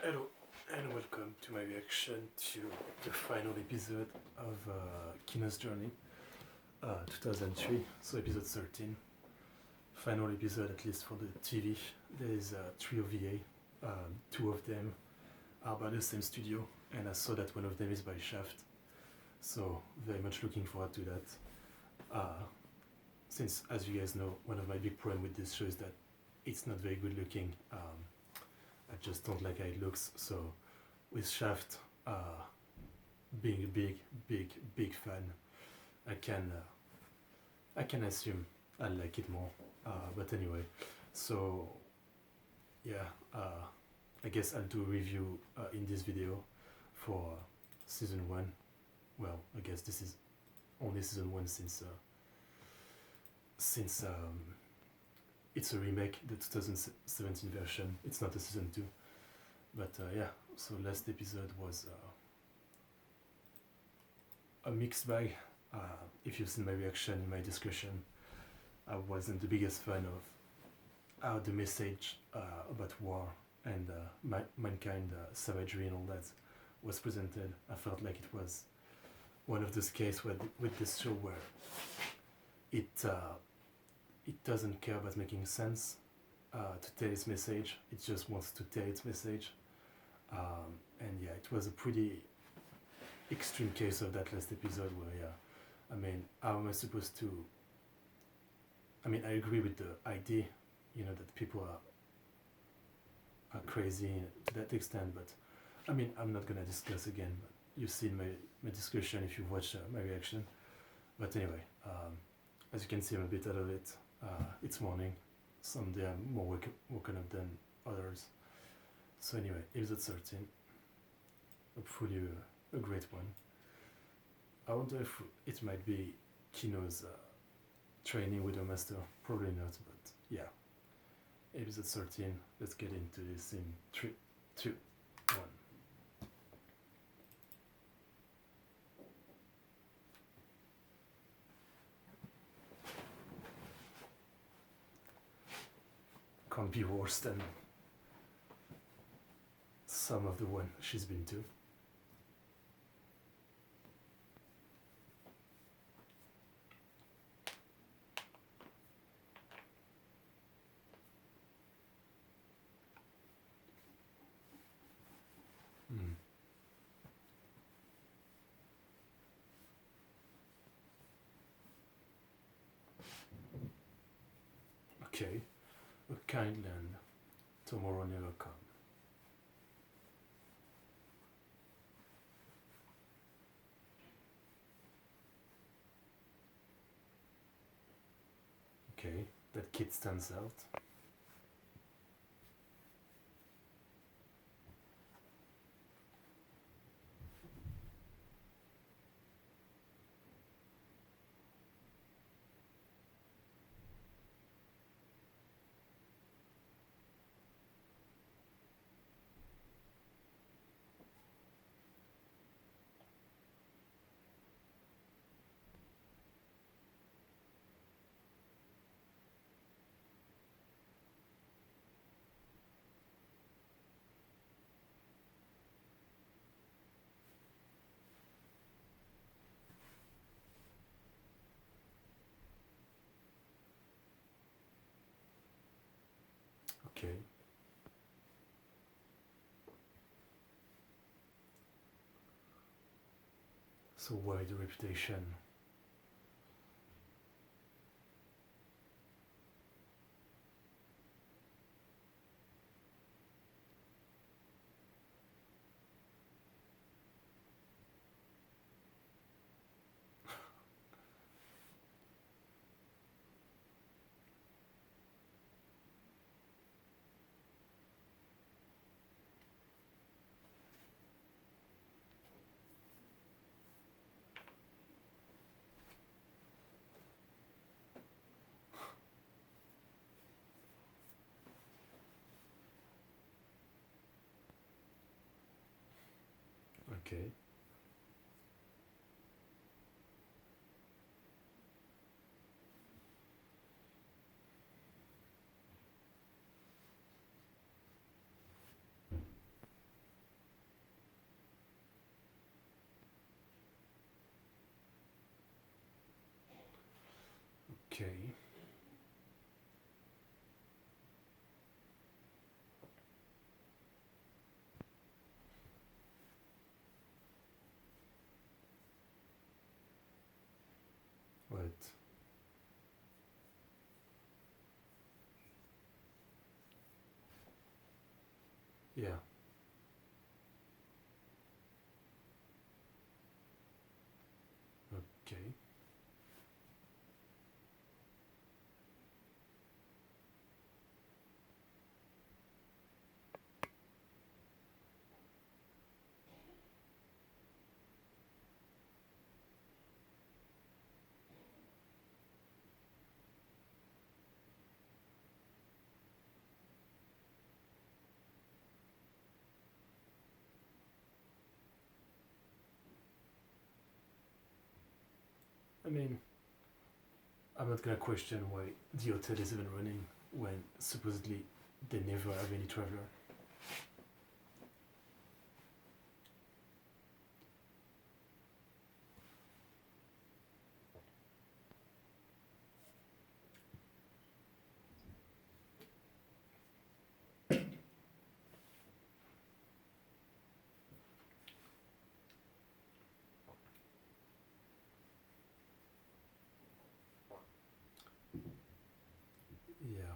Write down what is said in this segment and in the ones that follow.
Hello and welcome to my reaction to the final episode of Kino's Journey 2003, so episode 13. Final episode, at least for the TV. There is 3 OVA, 2 of them are by the same studio, and I saw that one of them is by Shaft, so very much looking forward to that. Since, as you guys know, one of my big problems with this show is that it's not very good looking. I just don't like how it looks. So with Shaft, being a big fan, I can assume I like it more. But anyway, so yeah, I guess I'll do a review in this video for season 1. Well, I guess this is only season 1 since it's a remake, the 2017 version. It's not a season 2. But yeah, so last episode was a mixed bag. If you've seen my reaction in my discussion, I wasn't the biggest fan of how the message about war and mankind, savagery and all that was presented. I felt like it was one of those cases with this show where it doesn't care about making sense to tell its message. It just wants to tell its message. And yeah, it was a pretty extreme case of that last episode where, yeah, I mean, how am I supposed to... I mean, I agree with the idea, you know, that people are crazy to that extent, but I mean, I'm not gonna discuss again. You've seen my discussion if you've watched my reaction. But anyway, as you can see, I'm a bit out of it. It's morning. Some day I'm more woken up than others. So anyway, episode 13. Hopefully a great one. I wonder if it might be Kino's training with a master. Probably not, but yeah. Episode 13. Let's get into this in 3, 2, 1. Can't be worse than some of the one she's been to. Okay, a kind land, tomorrow never come. Okay, that kid stands out. Okay. So why the reputation? Okay. Okay. What? Yeah. Okay. I mean, I'm not gonna question why the hotel is even running when supposedly they never have any traveler. Yeah.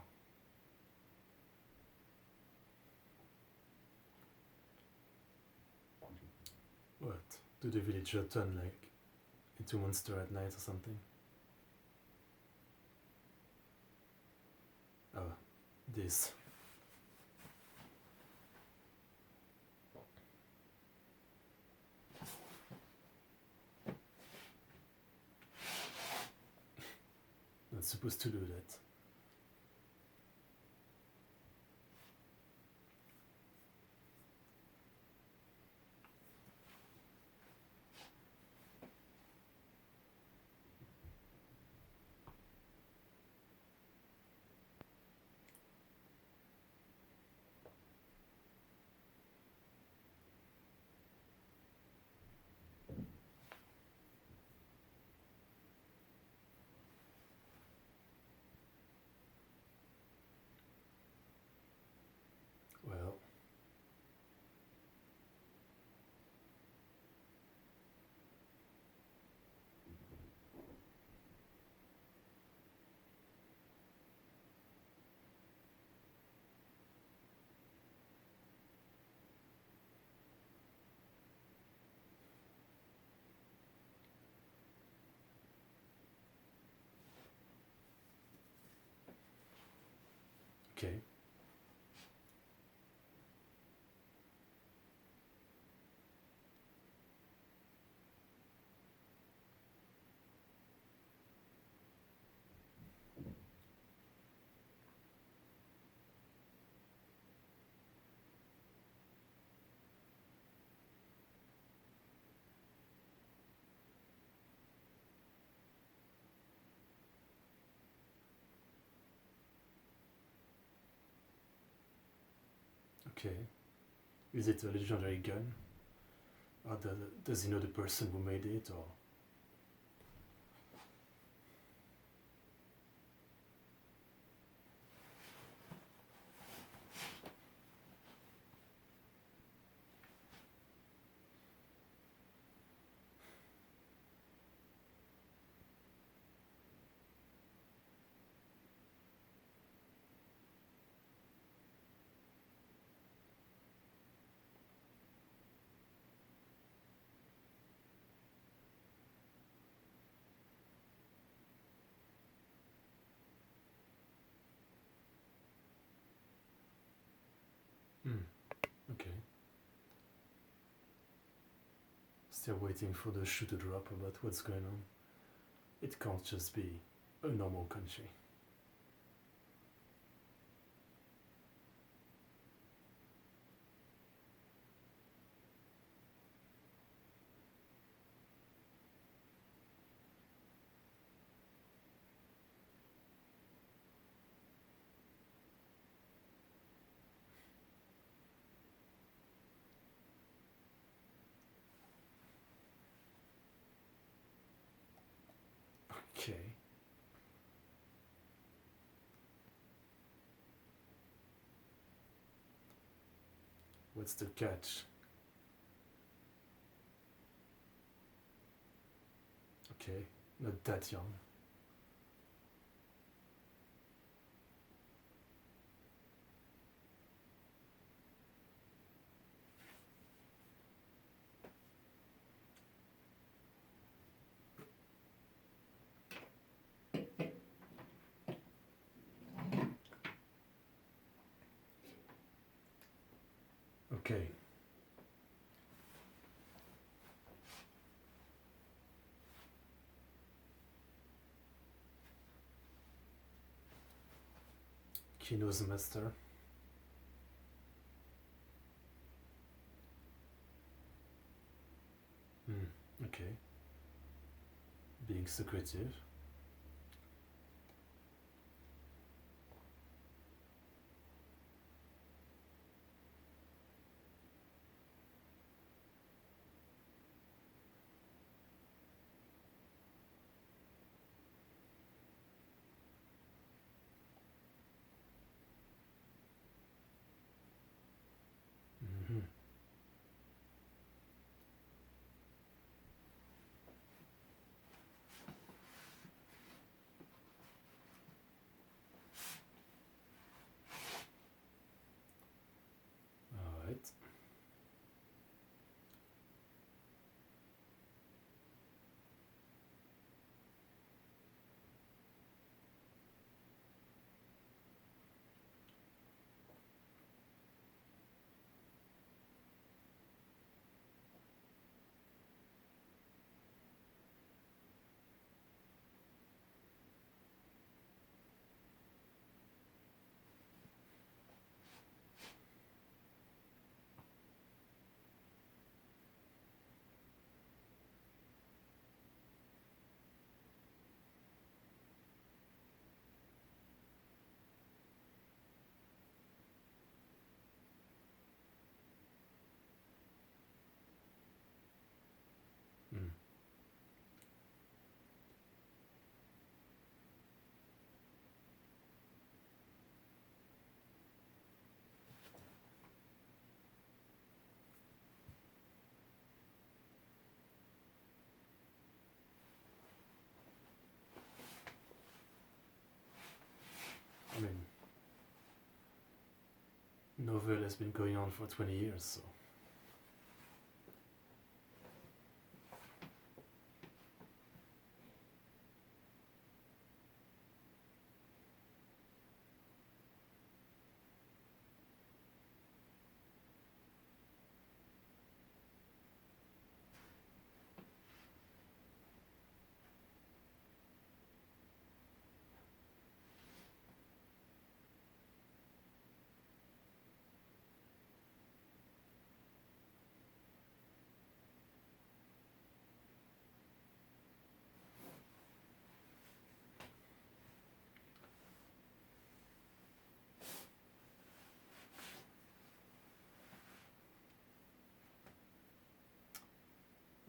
What? Do the villager turn like into monster at night or something? Oh, this. Not supposed to do that. Well, okay. Okay. Is it a legendary gun? Or does he know the person who made it? Or hmm. Okay. Still waiting for the shoe to drop about what's going on. It can't just be a normal country. Okay. What's the catch? Okay, not that young. Okay. Kino's master. Okay. Being secretive. Mm-hmm. All right. Mm. I mean, novel has been going on for 20 years, so.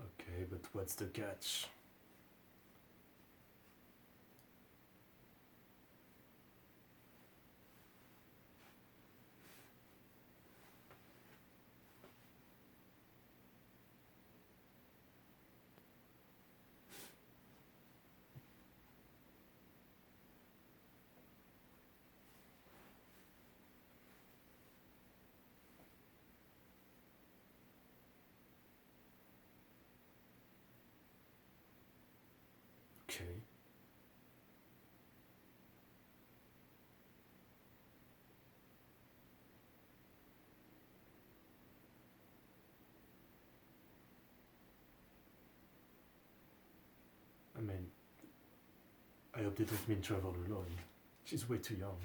Okay, but what's the catch? Okay. I mean, I hope they don't mean travel alone. She's way too young.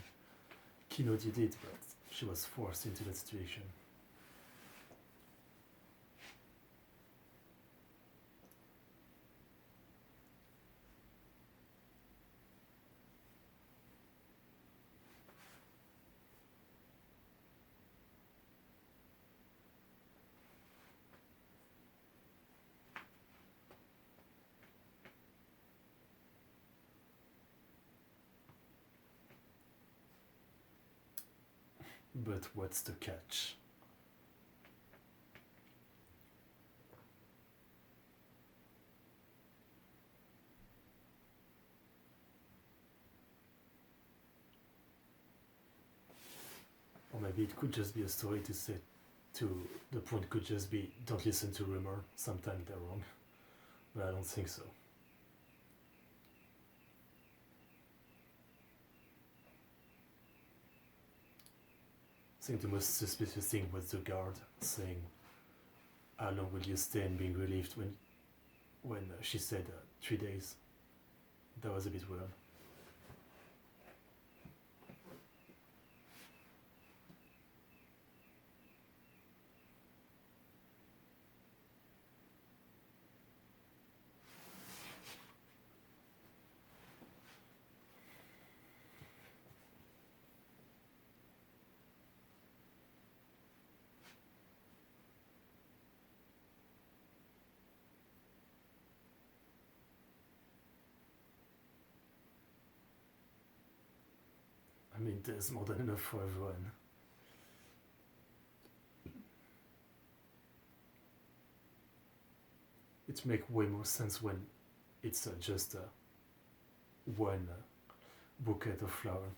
Kino did it, but she was forced into that situation. But what's the catch? maybe it could just be a story to say to the point could just be don't listen to rumor, sometimes they're wrong. But I don't think so. I think the most suspicious thing was the guard saying, how long will you stay and being relieved when she said 3 days. That was a bit weird. I mean, there's more than enough for everyone. It makes way more sense when it's just one bouquet of flowers.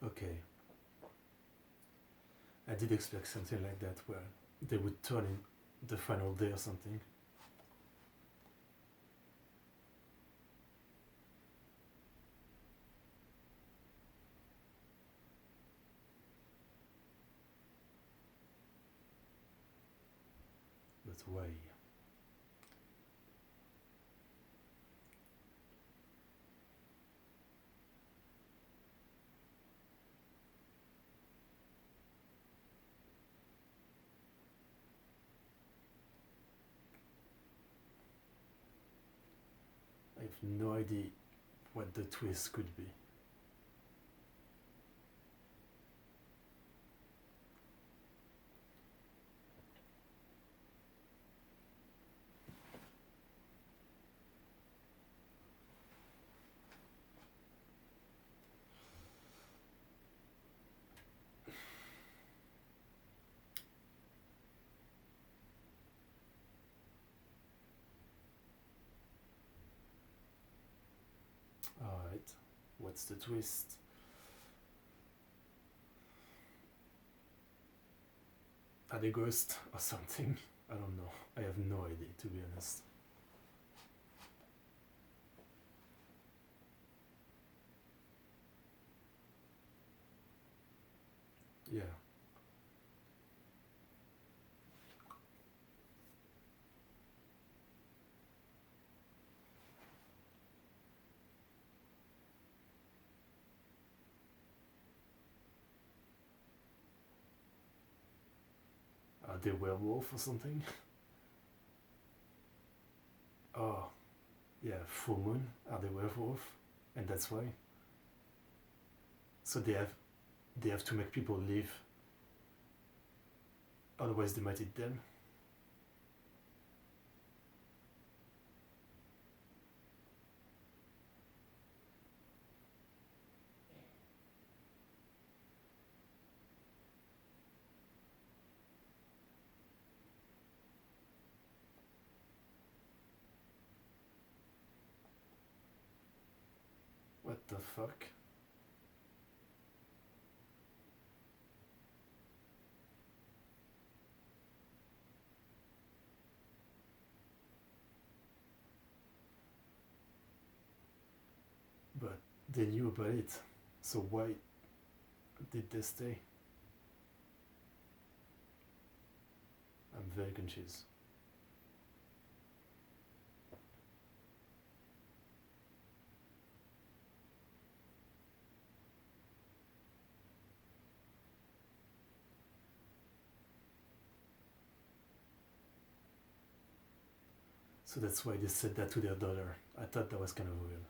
Okay. I did expect something like that where they would turn in the final day or something. But why? I have no idea what the twist could be. Alright, what's the twist? Are they ghosts or something? I don't know. I have no idea, to be honest. Yeah. Are they werewolf or something? Oh, yeah, full moon. Are they werewolf? And that's why. So they have to make people live, otherwise they might eat them. What the fuck? But they knew about it, so why did they stay? I'm very confused. So that's why they said that to their daughter. I thought that was kind of weird.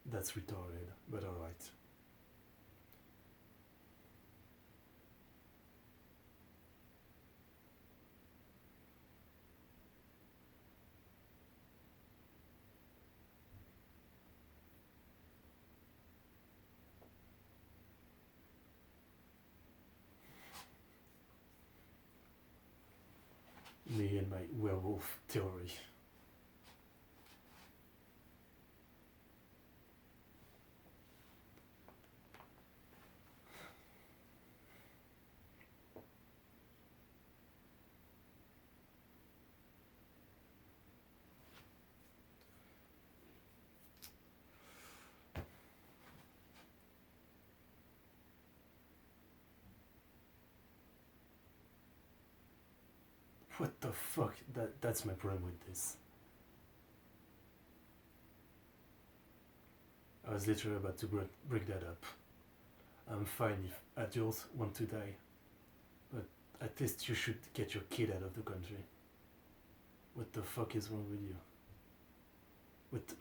That's retarded, but alright. me and my werewolf theory. What the fuck? That's my problem with this. I was literally about to break that up. I'm fine if adults want to die, but at least you should get your kid out of the country. What the fuck is wrong with you?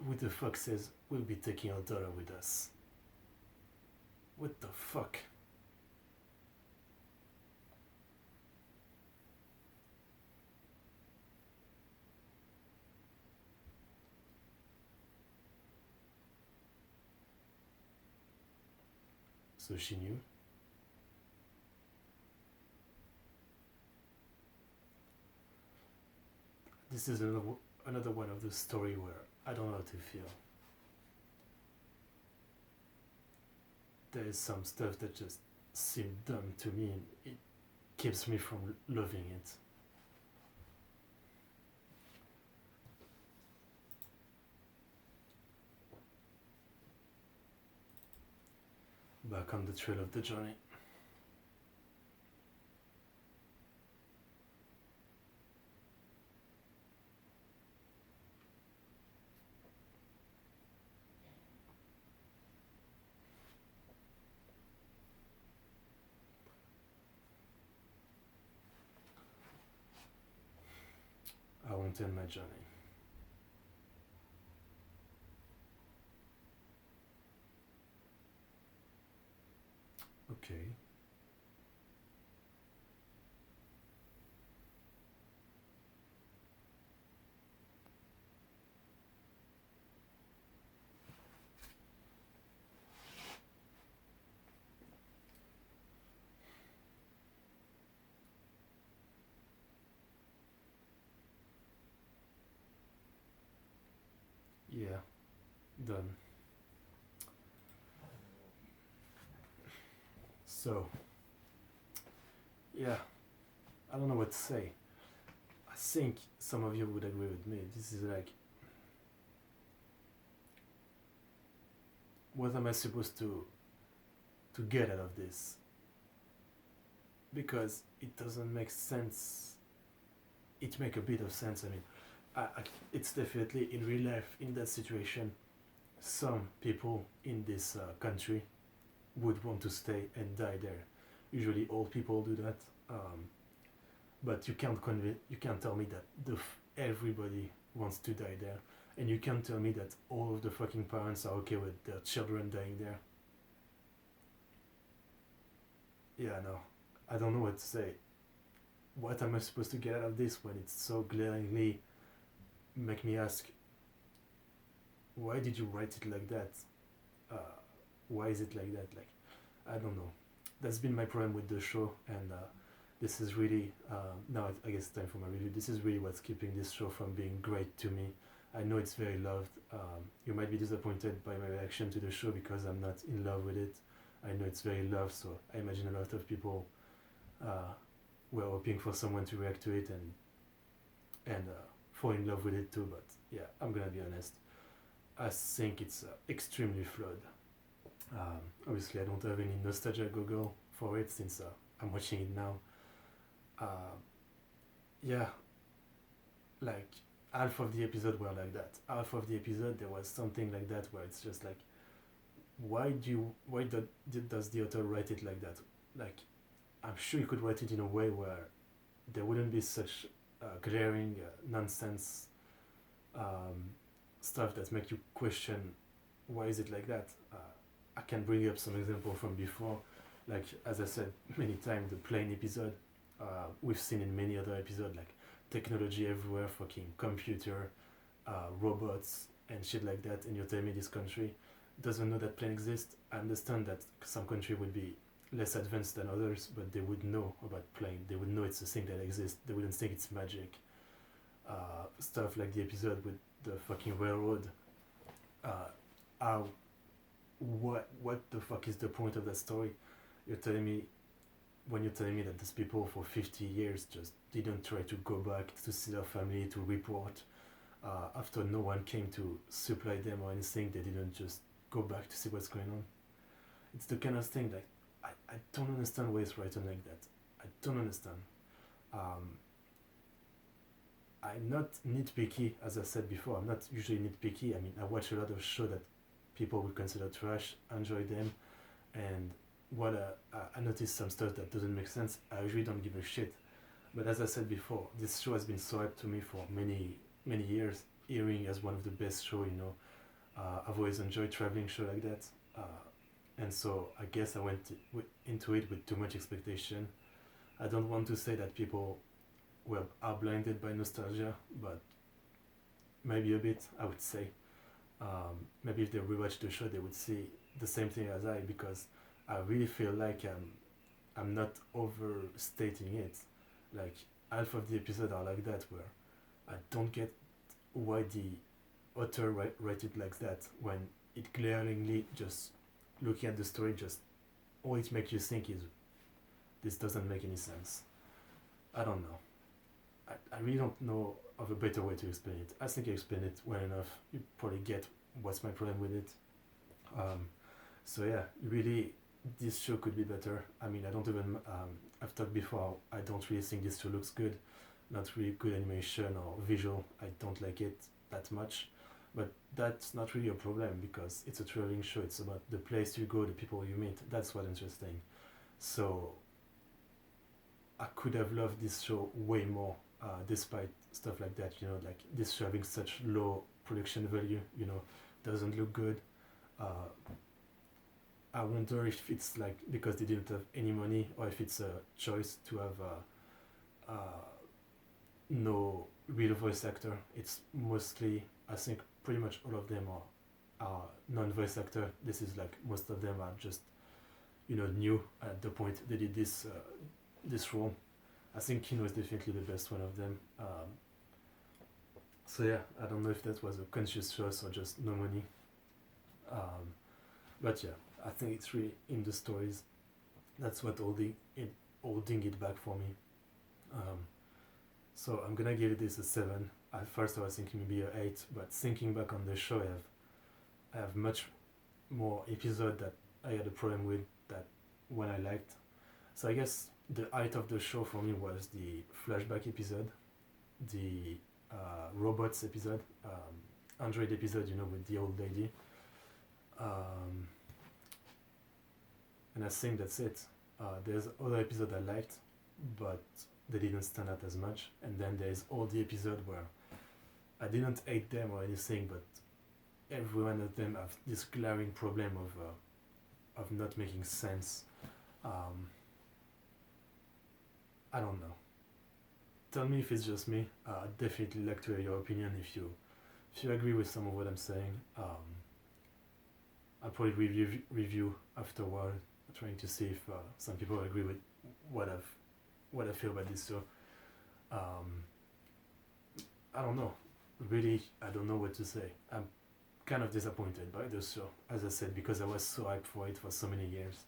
Who the fuck says we'll be taking our daughter with us? What the fuck? So she knew? This is another one of the story where I don't know how to feel. There is some stuff that just seemed dumb to me and it keeps me from loving it. Back on the trail of the journey. I won't end my journey. Okay. Yeah, done. So, yeah, I don't know what to say. I think some of you would agree with me. This is like, what am I supposed to get out of this? Because it doesn't make sense. It make a bit of sense. I mean, it's definitely in real life, in that situation, some people in this country would want to stay and die there. Usually old people do that, but you can't tell me that everybody wants to die there, and you can't tell me that all of the fucking parents are okay with their children dying there. Yeah, no, I don't know what to say. What am I supposed to get out of this when it's so glaringly make me ask, why did you write it like that? Uh, why is it like that? Like, I don't know. That's been my problem with the show, and this is really now I guess it's time for my review. This is really what's keeping this show from being great to me. I know it's very loved. You might be disappointed by my reaction to the show because I'm not in love with it. I know it's very loved, so I imagine a lot of people were hoping for someone to react to it and fall in love with it too. But yeah, I'm gonna be honest. I think it's extremely flawed. Obviously, I don't have any nostalgia goggle for it since I'm watching it now. Yeah, like half of the episode were like that. Half of the episode there was something like that where it's just like, does the author write it like that? Like, I'm sure you could write it in a way where there wouldn't be such glaring nonsense stuff that make you question why is it like that. I can bring up some example from before, like as I said many times, the plane episode. We've seen in many other episodes, like technology everywhere, fucking computer, robots and shit like that, and you're telling me this country doesn't know that plane exists. I understand that some country would be less advanced than others, but they would know about plane. They would know it's a thing that exists. They wouldn't think it's magic. Stuff like the episode with the fucking railroad. Uh, how, what the fuck is the point of that story? You're telling me when you're telling me that these people for 50 years just didn't try to go back to see their family to report after no one came to supply them or anything, they didn't just go back to see what's going on. It's the kind of thing that I don't understand why it's written like that. I don't understand. Um, I'm not nitpicky, as I said before. I'm not usually nitpicky. I mean, I watch a lot of shows that people would consider trash, enjoy them, and what I noticed some stuff that doesn't make sense. I usually don't give a shit. But as I said before, this show has been so hyped to me for many years. Hearing as one of the best show, I've always enjoyed traveling show like that, and so I guess I went into it with too much expectation. I don't want to say that people are blinded by nostalgia, but maybe a bit. I would say, maybe if they rewatch the show, they would see the same thing as I, because I really feel like I'm not overstating it. Like half of the episodes are like that, where I don't get why the author write it like that when it glaringly just looking at the story, just all it makes you think is this doesn't make any sense. I don't know. I really don't know of a better way to explain it. I think I explained it well enough. You probably get what's my problem with it. So yeah, really, this show could be better. I mean, I don't even. I've talked before. I don't really think this show looks good. Not really good animation or visual. I don't like it that much. But that's not really a problem because it's a traveling show. It's about the place you go, the people you meet. That's what's interesting. So I could have loved this show way more, despite stuff like that. Like this show having such low production value. Doesn't look good. I wonder if it's like because they didn't have any money, or if it's a choice to have no real voice actor. It's mostly, I think, pretty much all of them are non-voice actor. This is like most of them are just new at the point they did this role. I think Kino is definitely the best one of them. So yeah, I don't know if that was a conscious choice or just no money. But yeah, I think it's really in the stories. That's what holding it back for me. So I'm gonna give this a 7. At first I was thinking maybe a 8, but thinking back on the show, I have much more episode that I had a problem with that one I liked. So I guess the height of the show for me was the flashback episode, the robots episode, Android episode, with the old lady. And I think that's it. There's other episode I liked, but they didn't stand out as much. And then there's all the episode where I didn't hate them or anything, but every one of them have this glaring problem of not making sense. I don't know. Tell me if it's just me. I'd definitely like to hear your opinion if you agree with some of what I'm saying. I'll probably review afterward, trying to see if some people agree with what I feel about this show. I don't know. Really, I don't know what to say. I'm kind of disappointed by the show, as I said, because I was so hyped for it for so many years.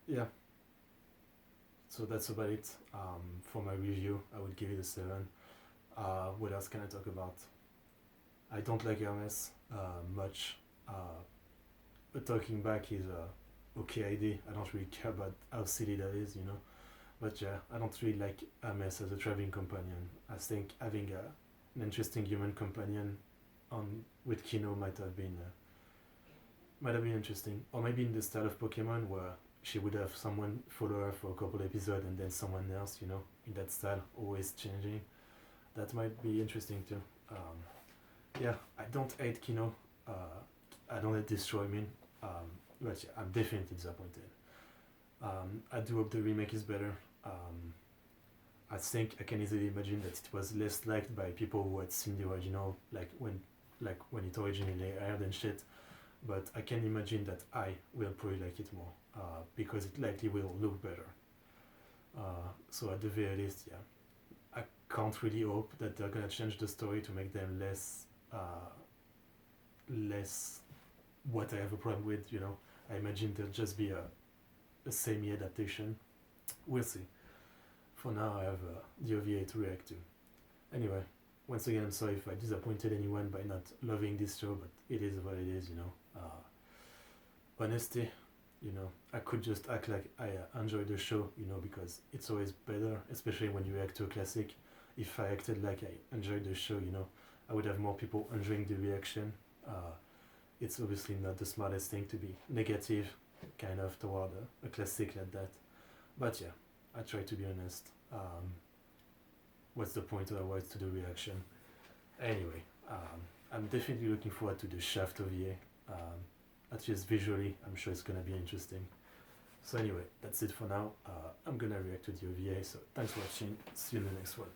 Yeah. So that's about it. For my review, I would give it a 7. What else can I talk about? I don't like Hermes much. A talking back is a okay idea. I don't really care about how silly that is, But yeah, I don't really like Hermes as a traveling companion. I think having an interesting human companion with Kino might have been interesting, or maybe in the style of Pokemon where she would have someone follow her for a couple episodes and then someone else, in that style, always changing. That might be interesting too. Yeah, I don't hate Kino. I don't hate this show, but yeah, I'm definitely disappointed. I do hope the remake is better. I think I can easily imagine that it was less liked by people who had seen the original, like when it originally aired and shit. but I can imagine that I will probably like it more because it likely will look better. So at the very least, yeah, I can't really hope that they're gonna change the story to make them less what I have a problem with. You know, I imagine there'll just be a semi adaptation. We'll see. For now, I have the OVA to react to. Anyway, once again, I'm sorry if I disappointed anyone by not loving this show, but it is what it is, you know. Honesty, you know, I could just act like I enjoy the show, you know, because it's always better, especially when you react to a classic. If I acted like I enjoyed the show, you know, I would have more people enjoying the reaction. It's obviously not the smartest thing to be negative, kind of, toward a classic like that. But yeah, I try to be honest. What's the point otherwise to the reaction? Anyway, I'm definitely looking forward to the Shaft OVA. At least visually, I'm sure it's gonna be interesting. So anyway, that's it for now. I'm gonna react to the OVA, so thanks for watching. See you in the next one.